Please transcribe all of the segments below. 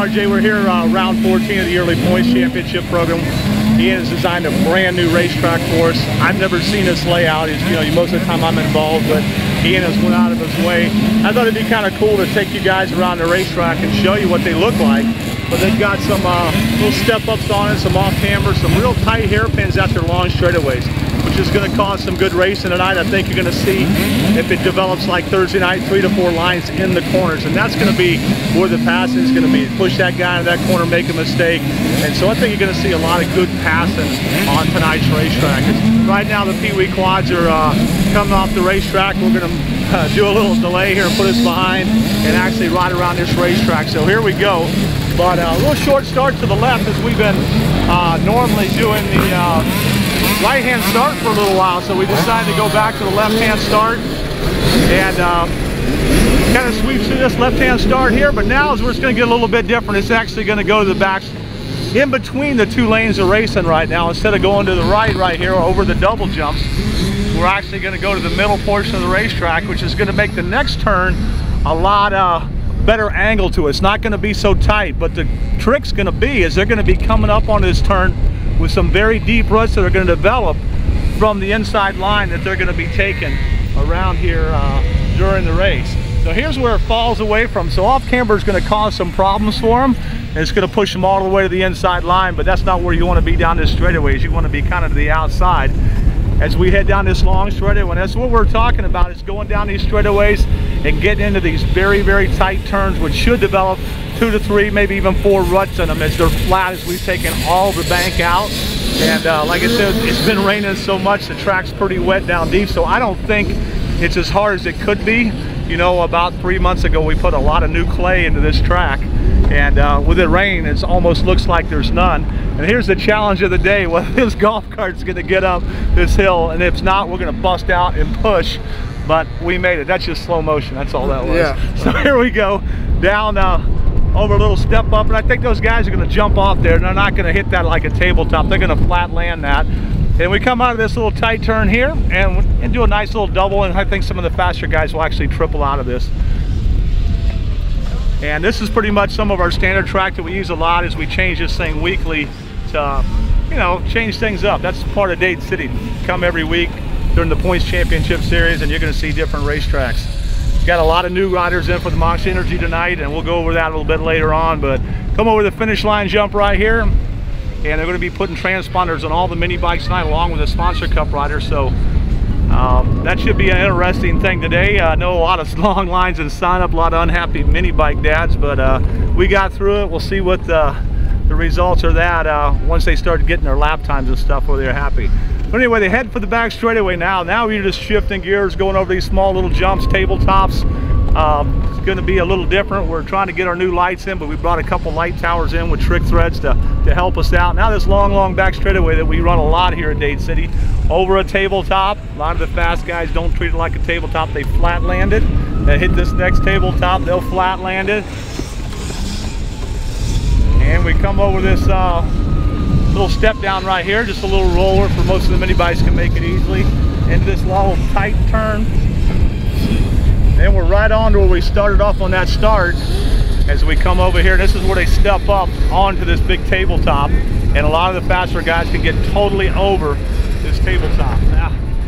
RJ. We're here round 14 of the yearly points championship program. Ian has designed a brand new racetrack for us. I've never seen this layout. Most of the time I'm involved, but Ian has went out of his way. I thought it'd be kind of cool to take you guys around the racetrack and show you what they look like. But they've got some little step-ups on it, some off-camber, some real tight hairpins out their long straightaways, which is going to cause some good racing tonight. I think you're going to see if it develops like Thursday night, 3 to 4 lines in the corners, and that's going to be where the passing is going to be. Push that guy in that corner, make a mistake, and so I think you're going to see a lot of good passing on tonight's racetrack. Right now the Pee Wee quads are coming off the racetrack. We're going to do a little delay here and put us behind and actually ride around this racetrack. So here we go. But a little short start to the left as we've been normally doing the right-hand start for a little while. So we decided to go back to the left-hand start and kind of sweep through this left-hand start here. But now it's going to get a little bit different. It's actually going to go to the back in between the two lanes of racing right now. Instead of going to the right here over the double jumps, we're actually going to go to the middle portion of the racetrack, which is going to make the next turn a lot better angle to it. It's not going to be so tight, but the trick's going to be is they're going to be coming up on this turn with some very deep ruts that are going to develop from the inside line that they're going to be taking around here during the race. So here's where it falls away from. So off camber is going to cause some problems for them, and it's going to push them all the way to the inside line, but that's not where you want to be down this straightaways. You want to be kind of to the outside as we head down this long straightaway. And that's what we're talking about, is going down these straightaways and getting into these very, very tight turns, which should develop 2 to 3, maybe even 4 ruts in them as they're flat, as we've taken all the bank out. And like I said, it's been raining so much, the track's pretty wet down deep, so I don't think it's as hard as it could be. You know, about 3 months ago, we put a lot of new clay into this track, and with it rain, it almost looks like there's none. And here's the challenge of the day: whether this golf cart's going to get up this hill, and if not, we're going to bust out and push. But we made it. That's just slow motion. That's all that was. Yeah. So here we go down over a little step up, and I think those guys are going to jump off there, and they're not going to hit that like a tabletop. They're going to flat land that. And we come out of this little tight turn here and do a nice little double, and I think some of the faster guys will actually triple out of this. And this is pretty much some of our standard track that we use a lot as we change this thing weekly to, change things up. That's part of Dade City. Come every week during the Points Championship Series, and you're going to see different racetracks. Got a lot of new riders in for the Monster Energy tonight, and we'll go over that a little bit later on. But come over the finish line jump right here, and they're going to be putting transponders on all the mini bikes tonight, along with the sponsor cup riders. So that should be an interesting thing today. I know a lot of long lines and sign up, a lot of unhappy mini bike dads, but we got through it. We'll see what the results are that once they start getting their lap times and stuff, where they're happy. But anyway, they head for the back straightaway now. Now we're just shifting gears, going over these small little jumps, tabletops. It's going to be a little different. We're trying to get our new lights in, but we brought a couple light towers in with trick threads to help us out. Now this long back straightaway that we run a lot here at Dade City, over a tabletop. A lot of the fast guys don't treat it like a tabletop. They flat land it. They hit this next tabletop, they'll flat land it. And we come over this little step down right here, just a little roller for most of the mini bikes can make it easily, into this little tight turn. And we're right on to where we started off on that start as we come over here. This is where they step up onto this big tabletop, and a lot of the faster guys can get totally over this tabletop.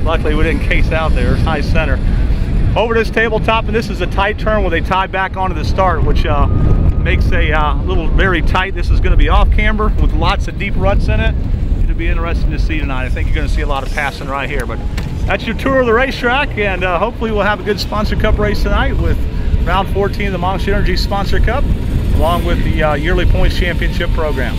Luckily we didn't case out there, it's high center. Over this tabletop, and this is a tight turn where they tie back onto the start, which makes a little very tight. This is going to be off camber with lots of deep ruts in it. It'll be interesting to see tonight. I think you're going to see a lot of passing right here. But that's your tour of the racetrack, and hopefully we'll have a good sponsor cup race tonight with round 14 of the Monster Energy Sponsor Cup, along with the yearly points championship program.